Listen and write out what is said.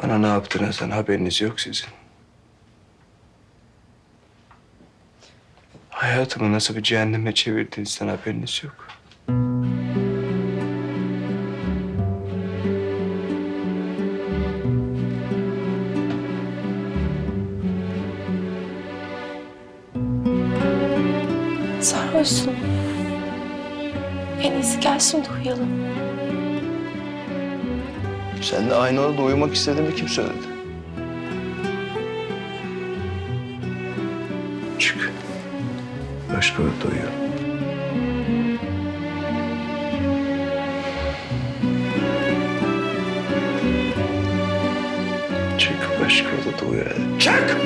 Bana ne yaptığına sen haberiniz yok sizin. Hayatımı nasıl bir cehenneme çevirdiğinizden haberiniz yok. Sarhoşsun. En iyisi gel şimdi uyuyalım. Sen de aynı odada uyumak istediğimi kim söyledi? Çık. Başka odada uyu. Çık başka odada uyu. Çık!